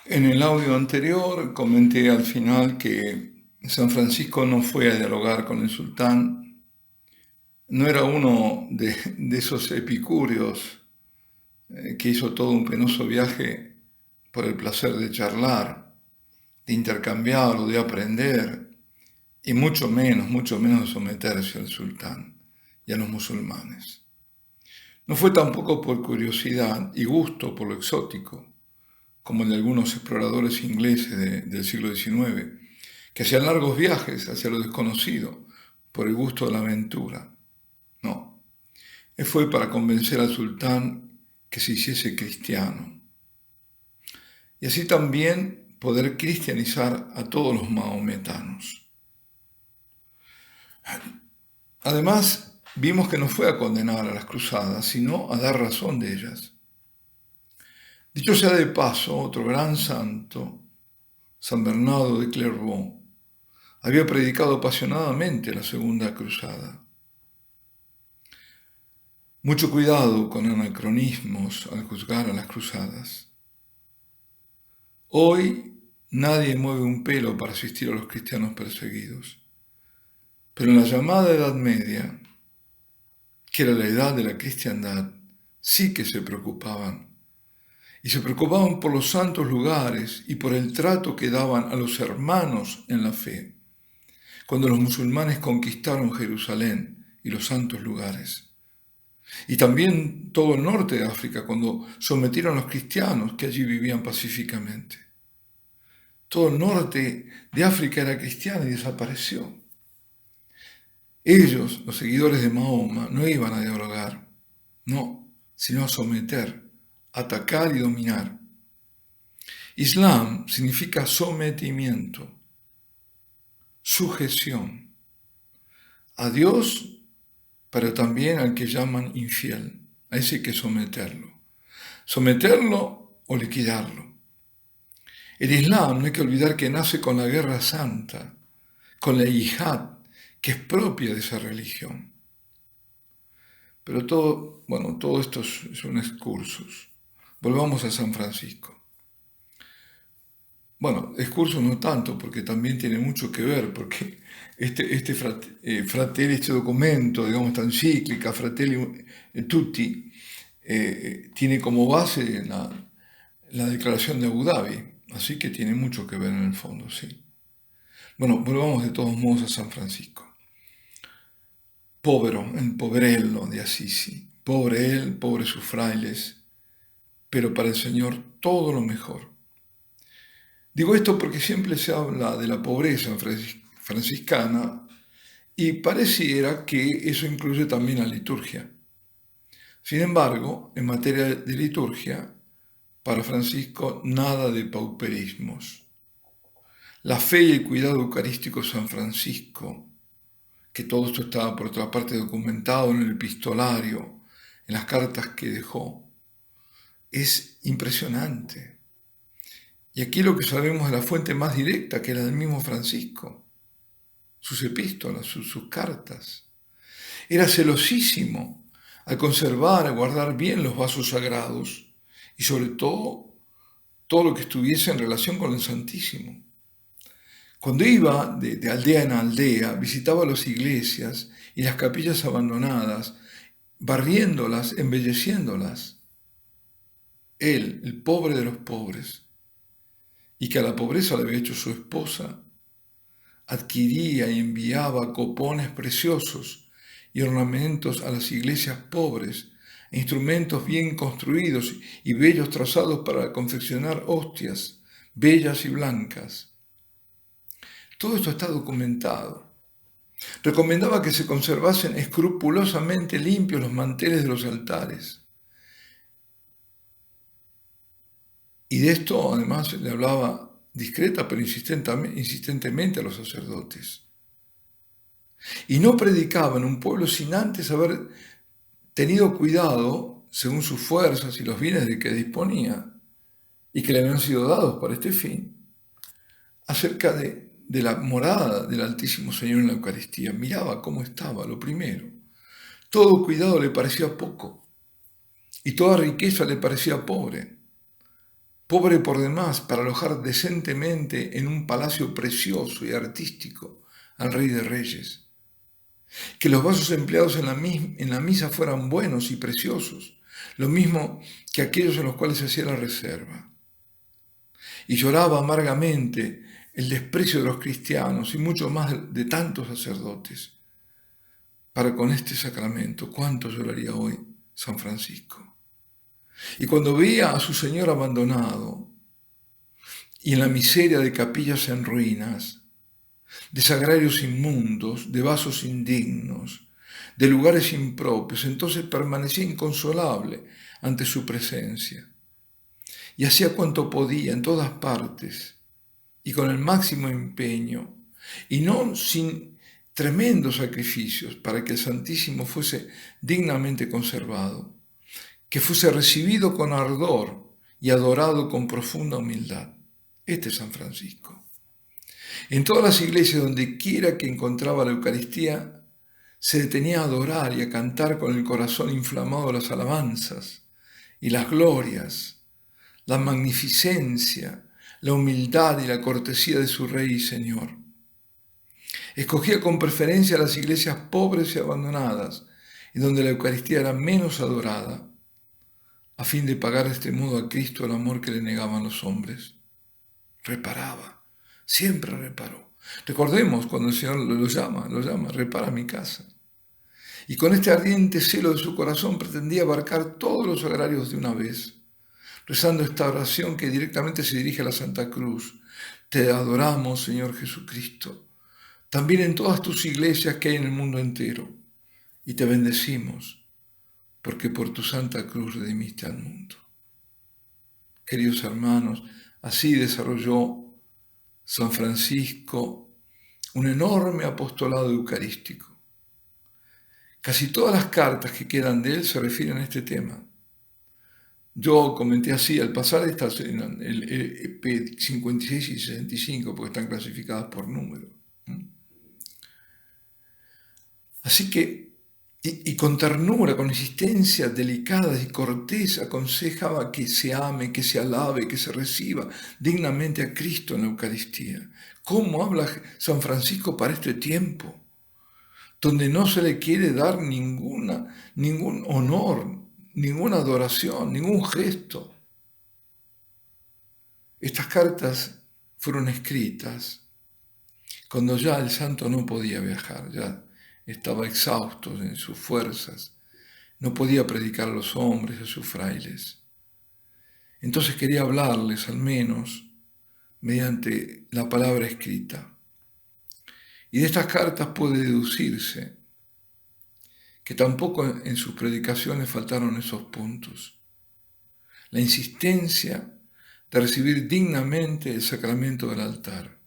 En el audio anterior comenté al final que San Francisco no fue a dialogar con el sultán, no era uno de esos epicúreos que hizo todo un penoso viaje por el placer de charlar, de intercambiar o de aprender, y mucho menos de someterse al sultán y a los musulmanes. No fue tampoco por curiosidad y gusto por lo exótico, como el de algunos exploradores ingleses del siglo XIX, que hacían largos viajes hacia lo desconocido por el gusto de la aventura. No, él fue para convencer al sultán que se hiciese cristiano y así también poder cristianizar a todos los mahometanos. Además, vimos que no fue a condenar a las cruzadas, sino a dar razón de ellas. Dicho sea de paso, otro gran santo, San Bernardo de Clairvaux, había predicado apasionadamente la Segunda Cruzada. Mucho cuidado con anacronismos al juzgar a las cruzadas. Hoy nadie mueve un pelo para asistir a los cristianos perseguidos, pero en la llamada Edad Media, que era la edad de la cristiandad, sí que se preocupaban. Y se preocupaban por los santos lugares y por el trato que daban a los hermanos en la fe, cuando los musulmanes conquistaron Jerusalén y los santos lugares. Y también todo el norte de África, cuando sometieron a los cristianos que allí vivían pacíficamente. Todo el norte de África era cristiano y desapareció. Ellos, los seguidores de Mahoma, no iban a dialogar, no, sino a someter, atacar y dominar. Islam significa sometimiento, sujeción a Dios, pero también al que llaman infiel. A ese hay que someterlo. Someterlo o liquidarlo. El Islam, no hay que olvidar que nace con la guerra santa, con la yihad, que es propia de esa religión. Pero todo esto son excursos. Volvamos a San Francisco. Bueno, excursos no tanto, porque también tiene mucho que ver, porque Fratelli, este documento, digamos, esta encíclica, Fratelli Tutti, tiene como base la declaración de Abu Dhabi, así que tiene mucho que ver en el fondo, sí. Bueno, volvamos de todos modos a San Francisco. El poverello de Assisi, pobre él, pobres sus frailes, pero para el Señor todo lo mejor. Digo esto porque siempre se habla de la pobreza franciscana y pareciera que eso incluye también la liturgia. Sin embargo, en materia de liturgia, para Francisco nada de pauperismos. La fe y el cuidado eucarístico de San Francisco, que todo esto estaba por otra parte documentado en el epistolario, en las cartas que dejó, es impresionante. Y aquí lo que sabemos es la fuente más directa, que era del mismo Francisco, sus epístolas, sus cartas. Era celosísimo al conservar, a guardar bien los vasos sagrados y sobre todo lo que estuviese en relación con el Santísimo. Cuando iba de aldea en aldea, visitaba las iglesias y las capillas abandonadas, barriéndolas, embelleciéndolas. Él, el pobre de los pobres, y que a la pobreza le había hecho su esposa, adquiría y enviaba copones preciosos y ornamentos a las iglesias pobres, e instrumentos bien construidos y bellos trazados para confeccionar hostias bellas y blancas. Todo esto está documentado. Recomendaba que se conservasen escrupulosamente limpios los manteles de los altares. Y de esto además le hablaba discreta pero insistentemente a los sacerdotes. Y no predicaba en un pueblo sin antes haber tenido cuidado, según sus fuerzas y los bienes de que disponía, y que le habían sido dados para este fin, acerca de la morada del Altísimo Señor en la Eucaristía. Miraba cómo estaba, lo primero. Todo cuidado le parecía poco, y toda riqueza le parecía pobre. pobre por demás para alojar decentemente en un palacio precioso y artístico al Rey de Reyes. Que los vasos empleados en la misa fueran buenos y preciosos, lo mismo que aquellos en los cuales se hacía la reserva. Y lloraba amargamente el desprecio de los cristianos y mucho más de tantos sacerdotes. Para con este sacramento, ¿cuánto lloraría hoy San Francisco? Y cuando veía a su Señor abandonado y en la miseria de capillas en ruinas, de sagrarios inmundos, de vasos indignos, de lugares impropios, entonces permanecía inconsolable ante su presencia. Y hacía cuanto podía en todas partes y con el máximo empeño, y no sin tremendos sacrificios para que el Santísimo fuese dignamente conservado, que fuese recibido con ardor y adorado con profunda humildad. Este es San Francisco. En todas las iglesias, donde quiera que encontraba la Eucaristía, se detenía a adorar y a cantar con el corazón inflamado las alabanzas y las glorias, la magnificencia, la humildad y la cortesía de su Rey y Señor. Escogía con preferencia las iglesias pobres y abandonadas, y donde la Eucaristía era menos adorada, a fin de pagar de este modo a Cristo el amor que le negaban los hombres. Reparaba, siempre reparó. Recordemos cuando el Señor lo llama, repara mi casa. Y con este ardiente celo de su corazón pretendía abarcar todos los agrarios de una vez, rezando esta oración que directamente se dirige a la Santa Cruz. Te adoramos, Señor Jesucristo, también en todas tus iglesias que hay en el mundo entero, y te bendecimos, porque por tu Santa Cruz redimiste al mundo. Queridos hermanos, así desarrolló San Francisco un enorme apostolado eucarístico. Casi todas las cartas que quedan de él se refieren a este tema. Yo comenté así, al pasar estas en el EP 56 y 65, porque están clasificadas por número. Así que, y con ternura, con insistencia delicada y cortés, aconsejaba que se ame, que se alabe, que se reciba dignamente a Cristo en la Eucaristía. ¿Cómo habla San Francisco para este tiempo? Donde no se le quiere dar ningún honor, ninguna adoración, ningún gesto. Estas cartas fueron escritas cuando ya el santo no podía viajar, ya estaba exhausto en sus fuerzas, no podía predicar a los hombres, a sus frailes. Entonces quería hablarles al menos mediante la palabra escrita. Y de estas cartas puede deducirse que tampoco en sus predicaciones faltaron esos puntos. La insistencia de recibir dignamente el sacramento del altar,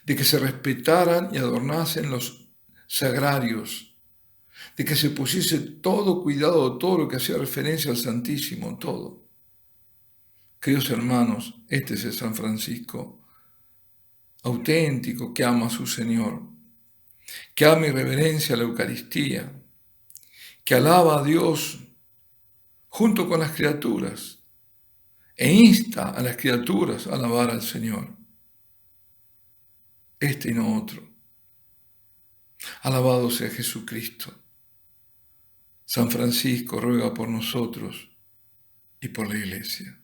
de que se respetaran y adornasen los sagrarios, de que se pusiese todo cuidado, todo lo que hacía referencia al Santísimo, todo. Queridos hermanos, este es el San Francisco auténtico que ama a su Señor, que ama y reverencia la Eucaristía, que alaba a Dios junto con las criaturas e insta a las criaturas a alabar al Señor. Este y no otro. Alabado sea Jesucristo. San Francisco ruega por nosotros y por la Iglesia.